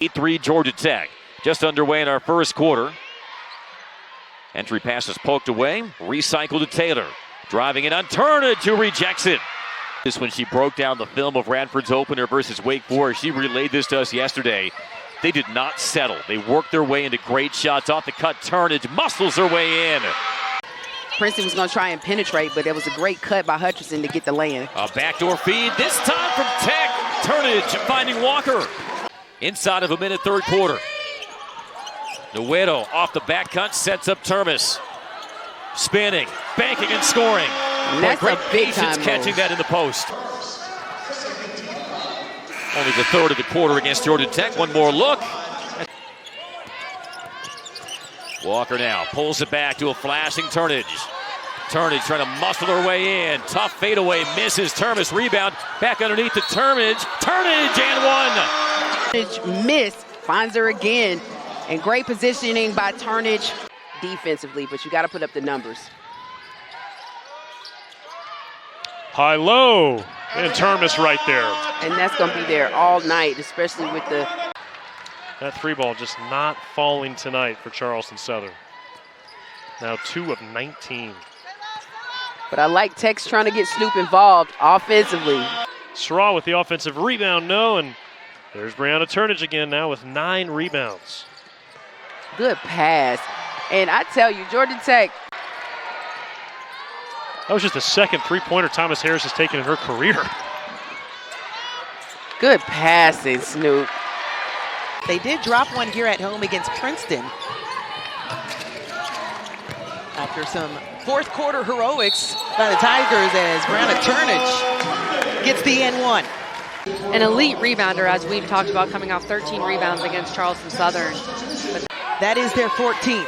8-3 Georgia Tech. Just underway in our first quarter. Entry pass is poked away. Recycled to Taylor. Driving it on Turnage, who rejects it. This when she broke down the film of Radford's opener versus Wake Forest. She relayed this to us yesterday. They did not settle. They worked their way into great shots off the cut. Turnage muscles her way in. Princeton was going to try and penetrate, but it was a great cut by Hutchinson to get the lay-in. A backdoor feed, this time from Tech. Turnage finding Walker. Inside of a minute, third quarter. Nueto off the back cut, sets up Termes. Spinning, banking and scoring. That's great a big time catching move. that in the post. Only the third of the quarter against Georgia Tech. One more look. Walker now pulls it back to a flashing Turnage. Turnage trying to muscle her way in. Tough fadeaway, misses. Termes rebound. Back underneath to Turnage. Turnage and one. Turnage miss, finds her again. And great positioning by Turnage defensively, but you got to put up the numbers. High-low, and Termes right there. And that's going to be there all night, especially with the... That three ball just not falling tonight for Charleston Southern. Now 2 of 19. But I like Tech's trying to get Snoop involved offensively. Straw with the offensive rebound, no, and there's Brianna Turnage again now with 9 rebounds. Good pass. And I tell you, Georgia Tech. That was just the second three-pointer Thomas Harris has taken in her career. Good passing, Snoop. They did drop one here at home against Princeton. After some fourth quarter heroics by the Tigers as Brianna Turnage gets the N1. An elite rebounder, as we've talked about, coming off 13 rebounds against Charleston Southern. That is their 14th.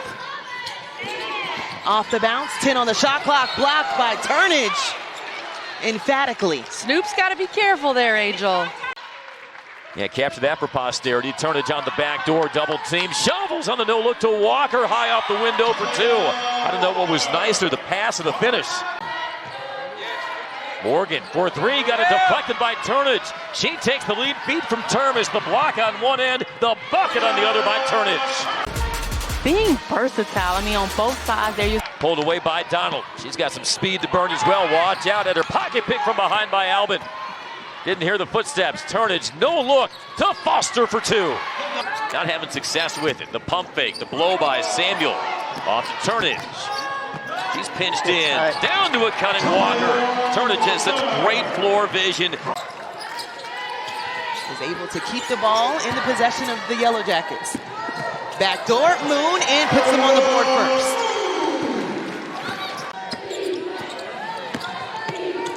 Off the bounce, 10 on the shot clock, blocked by Turnage emphatically. Snoop's got to be careful there, Angel. Yeah, capture that for posterity. Turnage on the back door, double team. Shovels on the no-look to Walker, high off the window for 2. I don't know what was nicer, the pass or the finish. Morgan for 3, got it deflected by Turnage. She takes the lead, feed from Termes. The block on one end, the bucket on the other by Turnage. Being versatile, I mean, on both sides there. Pulled away by Donald. She's got some speed to burn as well. Watch out at her pocket pick from behind by Albin. Didn't hear the footsteps. Turnage, no look to Foster for 2. Not having success with it. The pump fake, the blow by Samuel. Off to Turnage. She's pinched in, down to a cutting Walker. Turnage has such great floor vision. Is able to keep the ball in the possession of the Yellow Jackets. Backdoor, Moon, and puts them on the board first.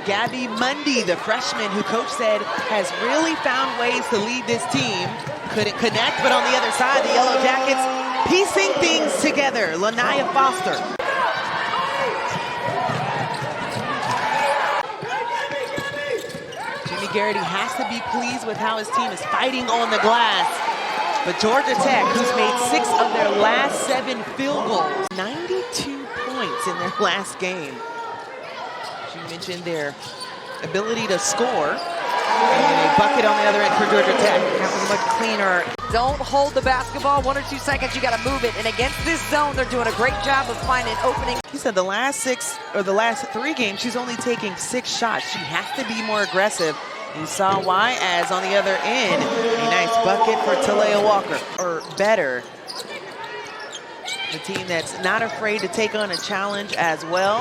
Gabby Mundy, the freshman who coach said has really found ways to lead this team. Couldn't connect, but on the other side, the Yellow Jackets piecing things together. Lanaya Foster. Jimmy Garrity has to be pleased with how his team is fighting on the glass. But Georgia Tech, who's made 6 of their last 7 field goals, 92 points in their last game. You mentioned their ability to score, and a bucket on the other end for Georgia Tech. That was much cleaner. Don't hold the basketball 1 or 2 seconds. You got to move it. And against this zone, they're doing a great job of finding opening. He said the last 3 games, she's only taking 6 shots. She has to be more aggressive. You saw why, as on the other end, a nice bucket for Talea Walker, or better. A team that's not afraid to take on a challenge as well.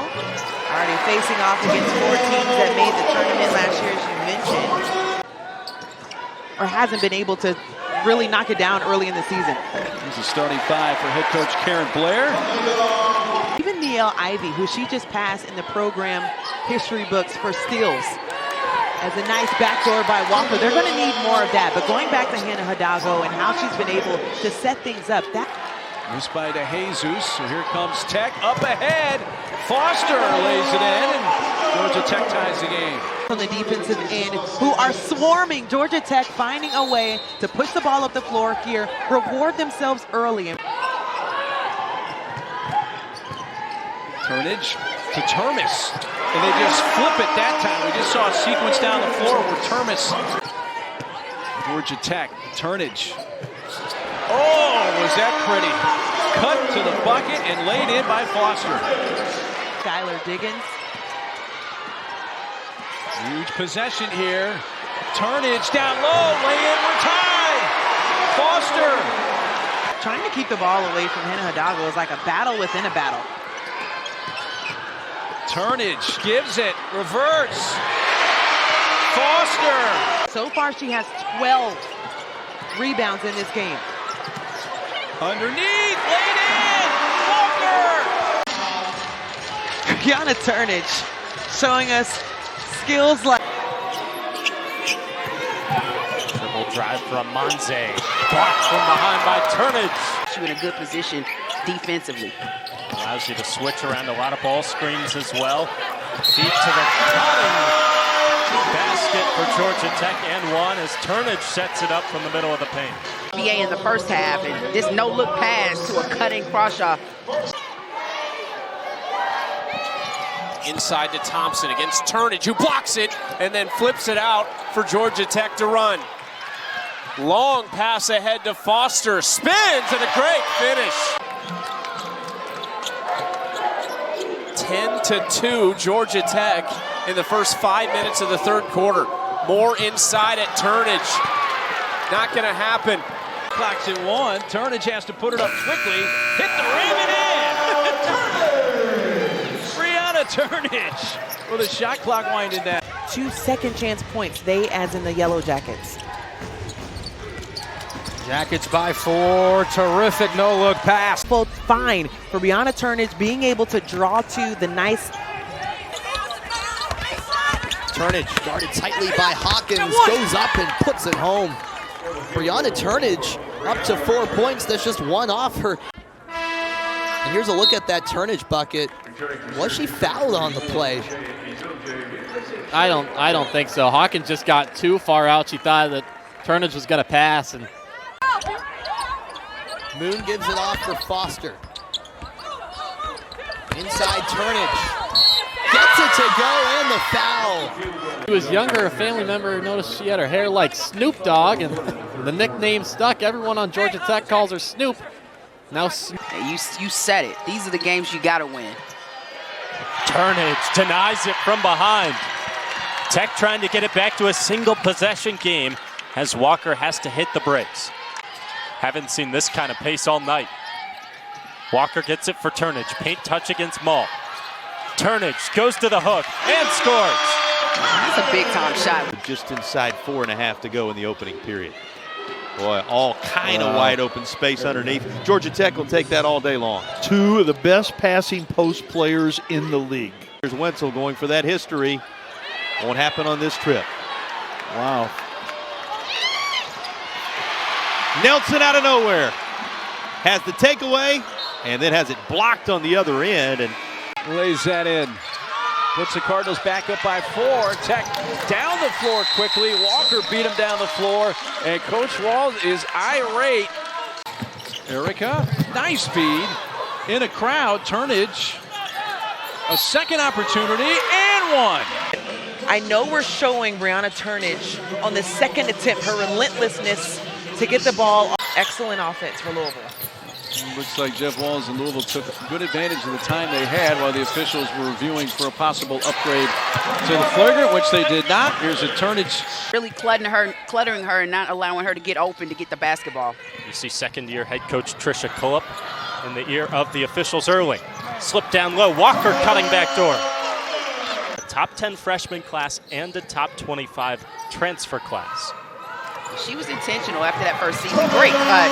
Already facing off against 4 teams that made the tournament last year, as you mentioned. Or hasn't been able to really knock it down early in the season. He's a starting 5 for head coach Karen Blair. Even Niele Ivey, who she just passed in the program history books for steals. As a nice backdoor by Walker. They're going to need more of that. But going back to Hannah Hidalgo and how she's been able to set things up, that Missed by DeJesus, so here comes Tech up ahead. Foster lays it in, and Georgia Tech ties the game. From the defensive end, who are swarming. Georgia Tech finding a way to push the ball up the floor here, reward themselves early. Turnage to Termes, and they just flip it that time. We just saw a sequence down the floor where Termes, Georgia Tech, Turnage Oh, was that pretty. Cut to the bucket and laid in by Foster. Skylar Diggins. Huge possession here. Turnage down low, lay in, we're tied. Foster. Trying to keep the ball away from Hannah Hidalgo is like a battle within a battle. Turnage gives it, reverse. Foster. So far, she has 12 rebounds in this game. Underneath, laid in, Walker. Brianna Turnage showing us skills like Triple drive from Monze. Blocked from behind by Turnage. She's in a good position defensively. Allows you to switch around a lot of ball screens as well. Feet to the cutting basket for Georgia Tech and one as Turnage sets it up from the middle of the paint. NBA in the first half, and this no-look pass to a cutting Crawshaw. Inside to Thompson against Turnage, who blocks it and then flips it out for Georgia Tech to run. Long pass ahead to Foster, spins and a great finish. 10-2 Georgia Tech in the first 5 minutes of the third quarter. More inside at Turnage. Not going to happen. Clock's at 1. Turnage has to put it up quickly. Hit the rim and in. Brianna Turnage with a shot clock winding down. 2 second chance points, they as in the Yellow Jackets. Jackets by 4. Terrific no-look pass. Both fine for Brianna Turnage being able to draw to the nice. Turnage guarded tightly by Hawkins, goes up and puts it home. Brianna Turnage up to 4 points. That's just one off her. And here's a look at that Turnage bucket. Was she fouled on the play? I don't think so. Hawkins just got too far out. She thought that Turnage was going to pass, and Moon gives it off for Foster. Inside Turnage. Gets it to go and the foul. She was younger, a family member noticed she had her hair like Snoop Dogg, and the nickname stuck. Everyone on Georgia Tech calls her Snoop. Now You said it. These are the games you got to win. Turnage denies it from behind. Tech trying to get it back to a single possession game as Walker has to hit the brakes. Haven't seen this kind of pace all night. Walker gets it for Turnage. Paint touch against Maul. Turnage goes to the hook and scores. That's a big-time shot. Just inside 4.5 to go in the opening period. Boy, all kind of wide open space underneath. Georgia Tech will take that all day long. Two of the best passing post players in the league. Here's Wenzel going for that history. Won't happen on this trip. Wow. Nelson out of nowhere has the takeaway and then has it blocked on the other end and lays that in. Puts the Cardinals back up by 4. Tech down the floor quickly. Walker beat him down the floor, and Coach Walls is irate. Erica, nice feed in a crowd. Turnage, a second opportunity and one. I know we're showing Brianna Turnage on the second attempt, her relentlessness to get the ball. Excellent offense for Louisville. Looks like Jeff Walls and Louisville took good advantage of the time they had while the officials were reviewing for a possible upgrade to the flagrant, which they did not. Here's a Turnage. Really cluttering her and not allowing her to get open to get the basketball. You see second-year head coach Tricia Cullup in the ear of the officials early. Slip down low. Walker cutting back door. A top 10 freshman class and a top 25 transfer class. She was intentional after that first season. Great cut.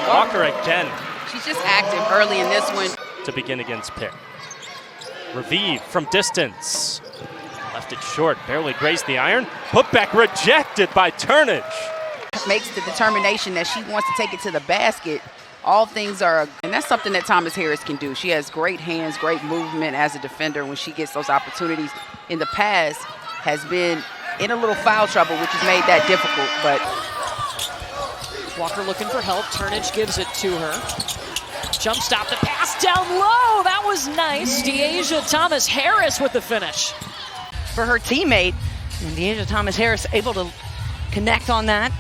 Walker again. She's just active early in this one. To begin against Pitt. Revive from distance. Left it short, barely grazed the iron. Put back rejected by Turnage. Makes the determination that she wants to take it to the basket. All things are, and that's something that Thomas Harris can do. She has great hands, great movement as a defender when she gets those opportunities. In the past, has been in a little foul trouble, which has made that difficult, but Walker looking for help. Turnage gives it to her. Jump stop, the pass down low. That was nice. Deasia Thomas Harris with the finish. For her teammate, Deasia Thomas Harris able to connect on that.